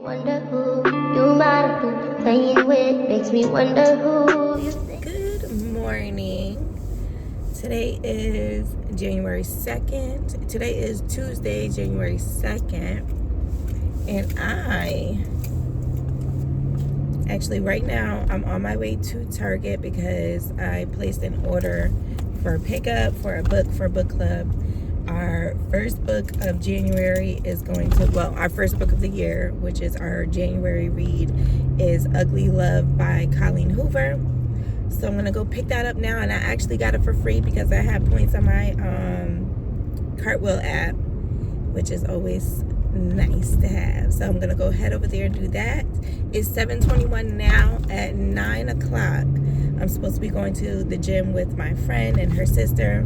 Wonder who you might have been playing with. Makes me wonder who you think. Good morning. Today is January 2nd. Today is Tuesday, January 2nd. And actually right now I'm on my way to Target because I placed an order for pickup for a book for book club. Our first book of January is our first book of the year, which is our January read, is Ugly Love by Colleen Hoover. So I'm gonna go pick that up now, and I actually got it for free because I have points on my Cartwheel app, which is always nice to have. So I'm gonna go head over there and do that. It's 7:21 now. At 9 o'clock I'm supposed to be going to the gym with my friend and her sister.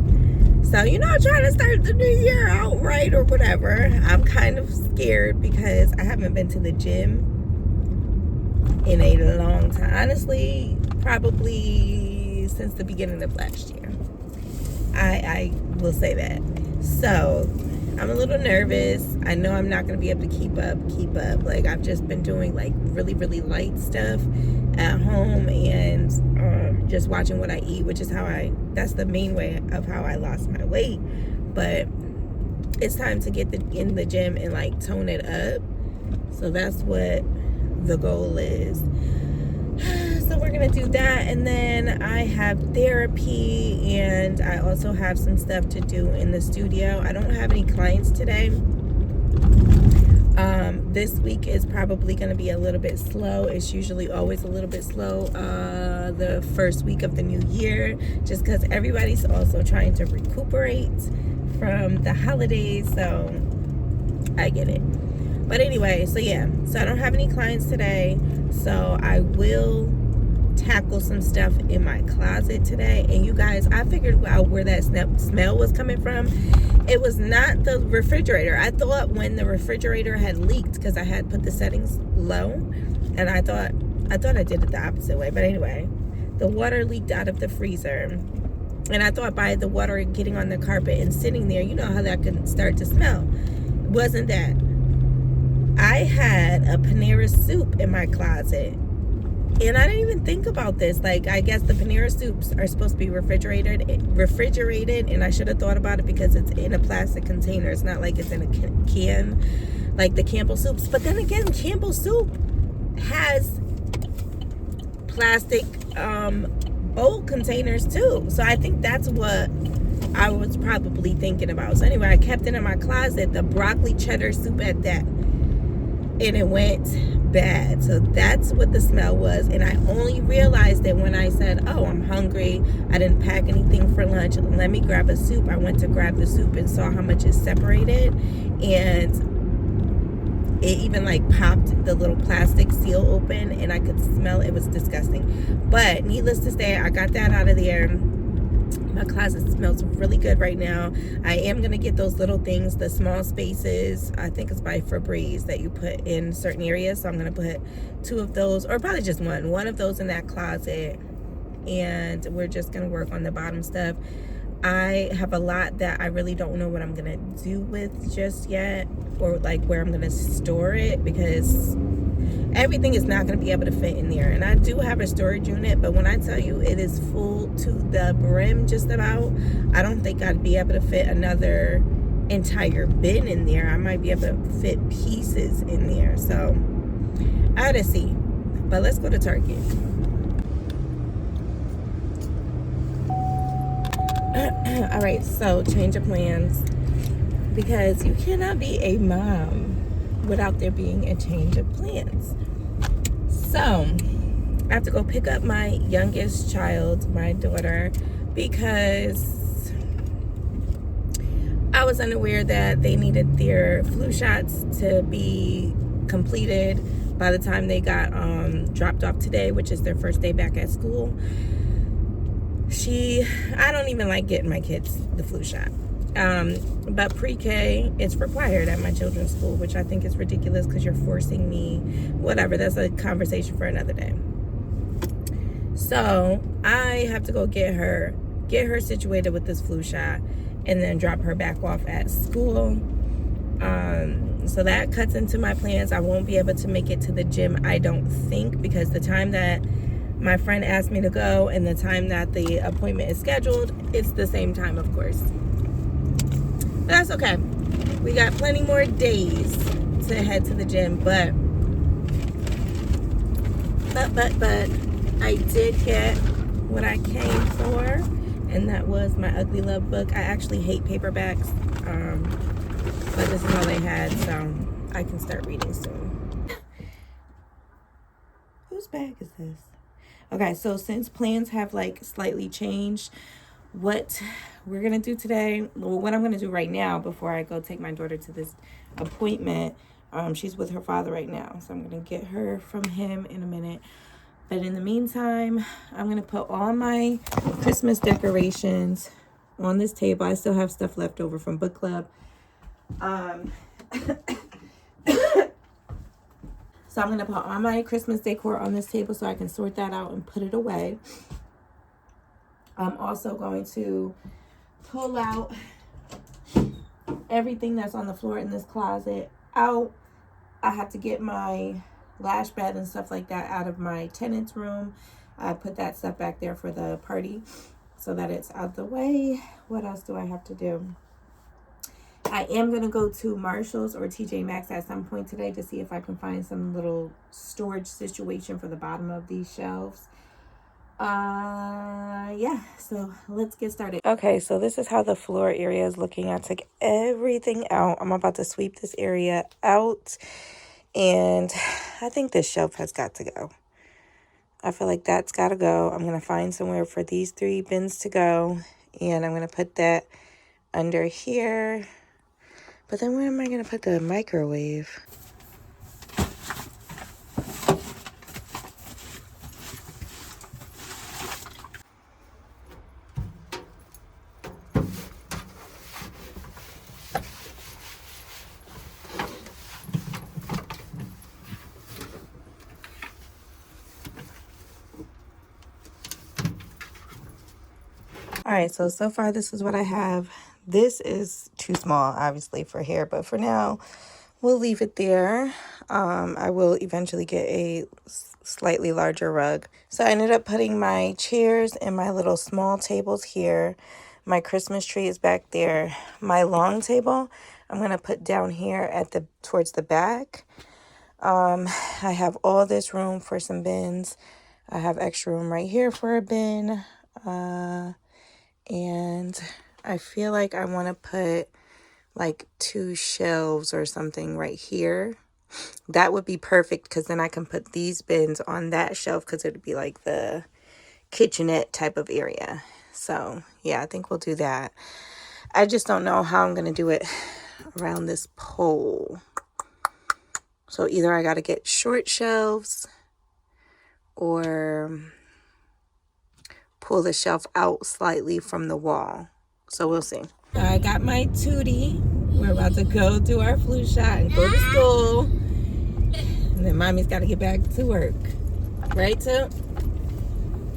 So, trying to start the new year out right or whatever. I'm kind of scared because I haven't been to the gym in a long time. Honestly, probably since the beginning of last year. I will say that. So, I'm a little nervous. I know I'm not going to be able to keep up. Like, I've just been doing, like, really, really light stuff at home and just watching what I eat, which is that's the main way of how I lost my weight. But it's time to get in the gym and, like, tone it up. So that's what the goal is. So we're gonna do that, and then I have therapy, and I also have some stuff to do in the studio. I don't have any clients today. This week is probably going to be a little bit slow. It's usually always a little bit slow the first week of the new year, just because everybody's also trying to recuperate from the holidays, so I get it. But anyway, so I don't have any clients today, so I will tackle some stuff in my closet today. And you guys, I figured out where that smell was coming from. It was not the refrigerator. I thought when the refrigerator had leaked, because I had put the settings low, and I thought I did it the opposite way. But anyway, the water leaked out of the freezer, and I thought by the water getting on the carpet and sitting there, you know how that could start to smell. It wasn't that. I had a Panera soup in my closet, and I didn't even think about this. Like, I guess the Panera soups are supposed to be refrigerated, and I should have thought about it because it's in a plastic container. It's not like it's in a can, like the Campbell soups. But then again, Campbell soup has plastic bowl containers too. So I think that's what I was probably thinking about. So anyway, I kept it in my closet, the broccoli cheddar soup at that. And it went bad. So that's what the smell was. And I only realized it when I said, oh, I'm hungry. I didn't pack anything for lunch. Let me grab a soup. I went to grab the soup and saw how much it separated. And it even like popped the little plastic seal open, and I could smell it. It was disgusting. But needless to say, I got that out of there. My closet smells really good right now. I am going to get those little things, the small spaces. I think it's by Febreze that you put in certain areas. So I'm going to put 2 of those, or probably just one of those in that closet. And we're just going to work on the bottom stuff. I have a lot that I really don't know what I'm going to do with just yet, or like where I'm going to store it, because everything is not going to be able to fit in there. And I do have a storage unit, but when I tell you it is full to the brim just about, I don't think I'd be able to fit another entire bin in there. I might be able to fit pieces in there. So I gotta see. But let's go to Target. All right, so change of plans, because you cannot be a mom without there being a change of plans. So I have to go pick up my youngest child, my daughter, because I was unaware that they needed their flu shots to be completed by the time they got dropped off today, which is their first day back at school. I don't even like getting my kids the flu shot. But pre-K, it's required at my children's school, which I think is ridiculous because you're forcing me. Whatever, that's a conversation for another day. So I have to go get her situated with this flu shot, and then drop her back off at school. So that cuts into my plans. I won't be able to make it to the gym, I don't think, because the time that my friend asked me to go and the time that the appointment is scheduled, it's the same time, of course. But that's okay. We got plenty more days to head to the gym, but I did get what I came for, and that was my Ugly Love book. I actually hate paperbacks, but this is all they had, so I can start reading soon. Whose bag is this? Okay, so since plans have like slightly changed, what we're gonna do today, well, what I'm gonna do right now before I go take my daughter to this appointment, she's with her father right now, so I'm gonna get her from him in a minute. But in the meantime, I'm gonna put all my Christmas decorations on this table. I still have stuff left over from book club. So I'm gonna put all my Christmas decor on this table so I can sort that out and put it away. I'm also going to pull out everything that's on the floor in this closet out. I had to get my Lash bed and stuff like that out of my tenant's room. I put that stuff back there for the party so that it's out the way. What else do I have to do? I am going to go to Marshall's or TJ Maxx at some point today to see if I can find some little storage situation for the bottom of these shelves. Yeah, so let's get started. Okay, so this is how the floor area is looking. I took everything out. I'm about to sweep this area out, and I think this shelf has got to go. I feel like that's got to go. I'm going to find somewhere for these 3 bins to go, and I'm going to put that under here. But then where am I going to put the microwave? All right, so far this is what I have. This is too small, obviously, for hair, but for now, we'll leave it there. I will eventually get a slightly larger rug. So I ended up putting my chairs and my little small tables here. My Christmas tree is back there. My long table, I'm gonna put down here at towards the back. I have all this room for some bins. I have extra room right here for a bin. And I feel like I want to put like 2 shelves or something right here. That would be perfect because then I can put these bins on that shelf because it would be like the kitchenette type of area. So yeah, I think we'll do that. I just don't know how I'm going to do it around this pole. So either I got to get short shelves or pull the shelf out slightly from the wall. So we'll see. I got my Tootie. We're about to go do our flu shot and go to school. And then mommy's got to get back to work. Right, Toot?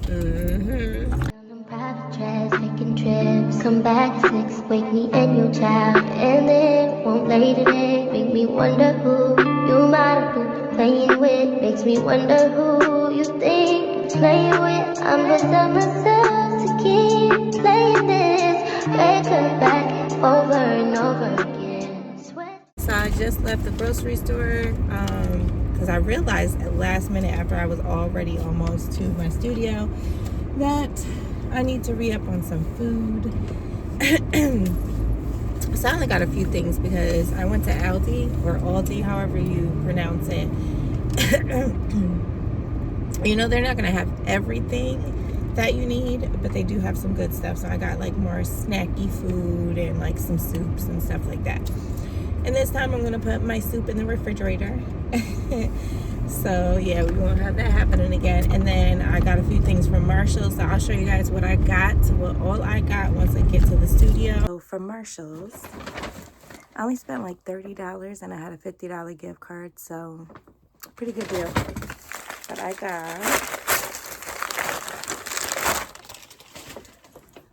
On private jets, taking trips. Come back at 6, wake me and your child. And then won't lay today. Make me wonder who you might have been playing with. Makes me wonder who you think you're playing with. I'm gonna tell myself to keep playing this record back over and over again. So I just left the grocery store because I realized at last minute after I was already almost to my studio that I need to re-up on some food. So I only got a few things because I went to Aldi or Aldi, however you pronounce it. You know, they're not going to have everything that you need, but they do have some good stuff. So I got like more snacky food and like some soups and stuff like that. And this time I'm going to put my soup in the refrigerator. So yeah, we won't have that happening again. And then I got a few things from Marshall's. So I'll show you guys what I got, all I got once I get to the studio. So from Marshall's, I only spent like $30 and I had a $50 gift card. So pretty good deal. But I got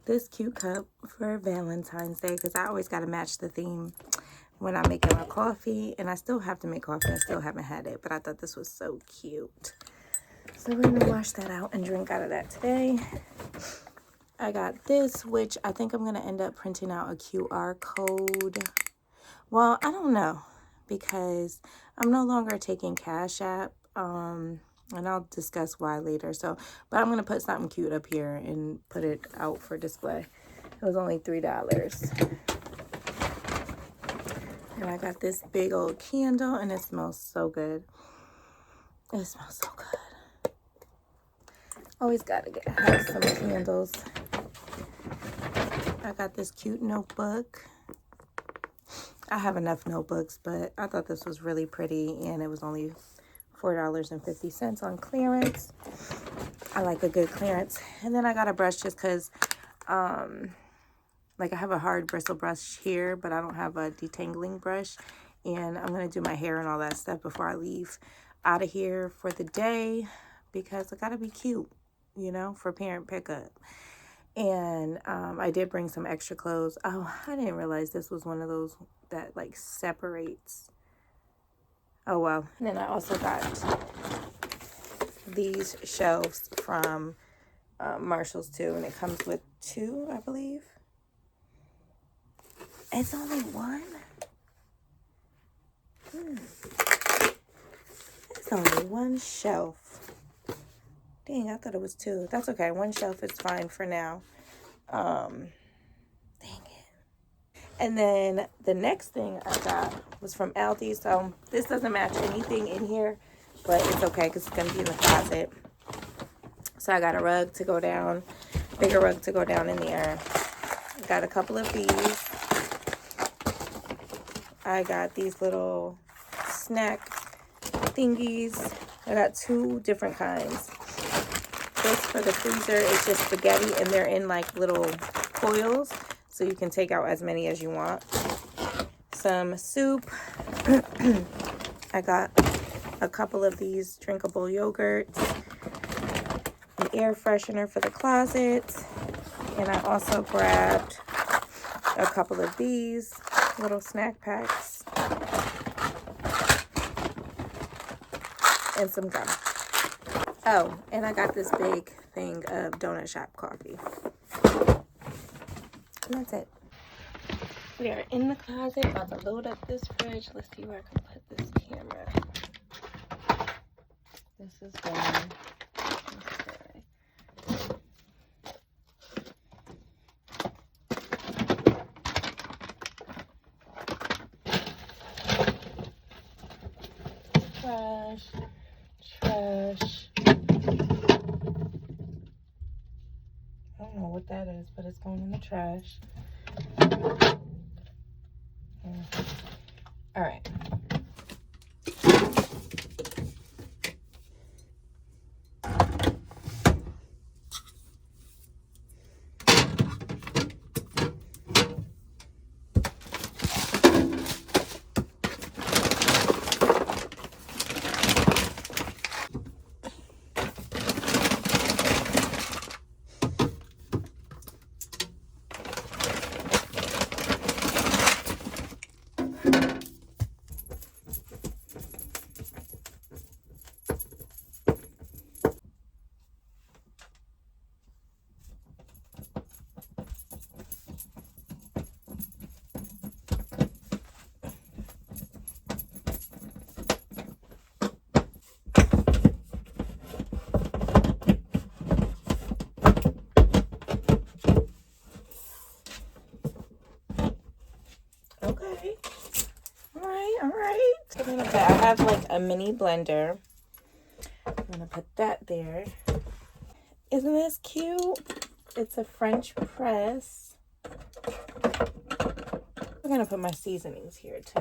this cute cup for Valentine's Day because I always got to match the theme when I'm making my coffee. And I still have to make coffee. I still haven't had it, but I thought this was so cute. So we're gonna wash that out and drink out of that today. I got this, which I think I'm gonna end up printing out a QR code. Well, I don't know, because I'm no longer taking Cash App, and I'll discuss why later. So, but I'm gonna put something cute up here and put it out for display. It was only $3. And I got this big old candle, and it smells so good. It smells so good. Always gotta have some candles. I got this cute notebook. I have enough notebooks, but I thought this was really pretty, and it was only $4.50 on clearance. I like a good clearance. And then I got a brush just because, like, I have a hard bristle brush here, but I don't have a detangling brush. And I'm going to do my hair and all that stuff before I leave out of here for the day, because I got to be cute, you know, for parent pickup. And I did bring some extra clothes. Oh, I didn't realize this was one of those that like separates. Oh, well. And then I also got these shelves from Marshall's too. And it comes with 2, I believe. It's only 1? It's only 1 shelf. Dang, I thought it was 2. That's okay. 1 shelf is fine for now. Dang it. And then the next thing I got was from Aldi. So this doesn't match anything in here, but it's okay because it's going to be in the closet. So I got a rug to go down, bigger rug to go down in there. Got a couple of these. I got these little snack thingies. I got 2 different kinds. This for the freezer is just spaghetti, and they're in like little coils, so you can take out as many as you want. Some soup. I got a couple of these drinkable yogurts, an air freshener for the closet, and I also grabbed a couple of these little snack packs and some gum. Oh, and I got this big thing of donut shop coffee. And that's it. We are in the closet, about to load up this fridge. Let's see where I can put this camera. This is going. Trash. I don't know what that is, but it's going in the trash. All right. Okay. All right. Okay, I have like a mini blender. I'm gonna put that there. Isn't this cute? It's a French press. I'm gonna put my seasonings here too.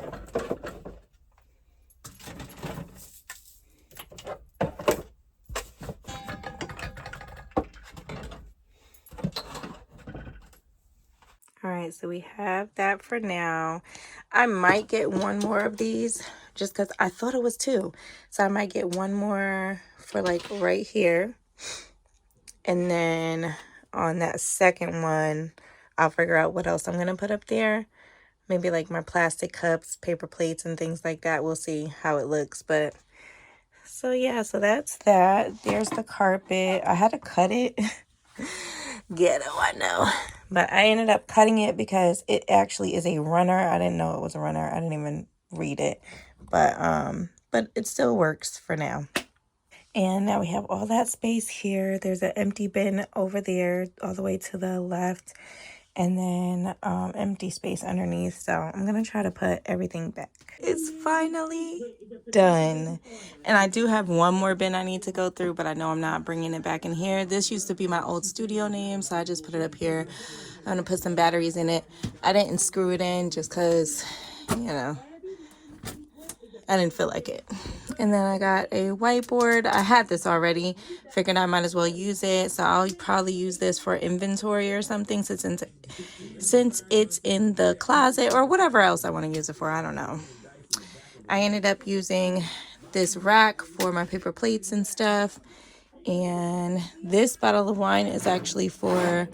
All right, so we have that for now. I might get 1 more of these just because I thought it was 2. So I might get 1 more for like right here. And then on that second one, I'll figure out what else I'm going to put up there. maybe like my plastic cups, paper plates, and things like that. We'll see how it looks. But so yeah, so that's that. There's the carpet. I had to cut it. Ghetto, I know. But I ended up cutting it because it actually is a runner. I didn't know it was a runner. I didn't even read it. But it still works for now. And now we have all that space here. There's an empty bin over there all the way to the left. And then empty space underneath. So I'm going to try to put everything back. It's finally done. And I do have one more bin I need to go through, but I know I'm not bringing it back in here. This used to be my old studio name, so I just put it up here. I'm going to put some batteries in it. I didn't screw it in just because, you know, I didn't feel like it. And then I got a whiteboard. I had this already. Figured I might as well use it. So I'll probably use this for inventory or something since it's in the closet or whatever else I want to use it for. I don't know. I ended up using this rack for my paper plates and stuff. And this bottle of wine is actually for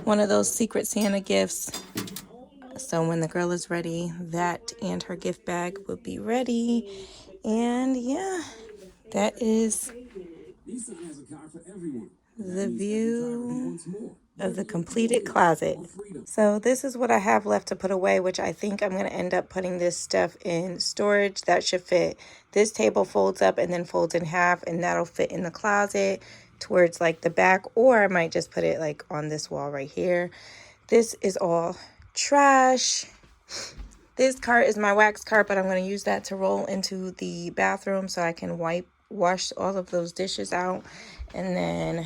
one of those Secret Santa gifts. So when the girl is ready, that and her gift bag will be ready. And yeah, that is the view of the completed closet. So this is what I have left to put away, which I think I'm going to end up putting this stuff in storage. That should fit. This table folds up and then folds in half, and that'll fit in the closet towards like the back, or I might just put it like on this wall right here. This is all trash. This cart is my wax cart, but I'm going to use that to roll into the bathroom so I can wash all of those dishes out. And then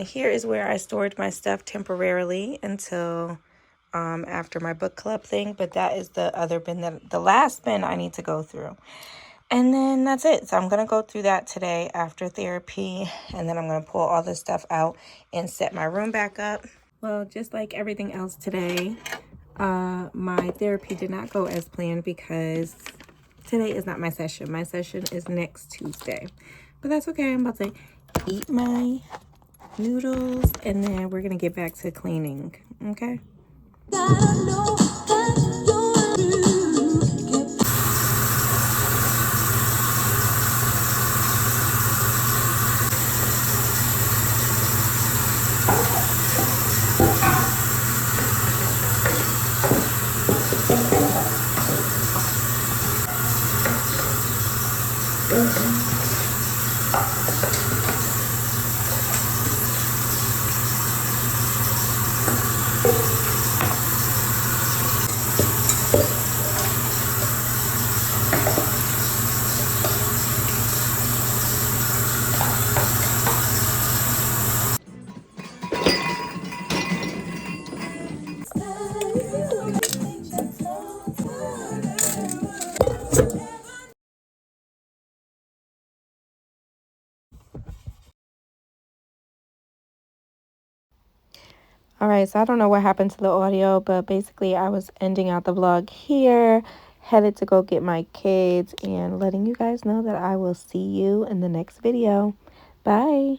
here is where I stored my stuff temporarily until after my book club thing. But that is the other bin, the last bin I need to go through. And then that's it. So I'm going to go through that today after therapy. And then I'm going to pull all this stuff out and set my room back up. Well, just like everything else today, my therapy did not go as planned because today is not my session. My session is next Tuesday. But that's okay. I'm about to eat my noodles and then we're going to get back to cleaning. Okay? All right, so I don't know what happened to the audio, but basically I was ending out the vlog here, headed to go get my kids and letting you guys know that I will see you in the next video. Bye.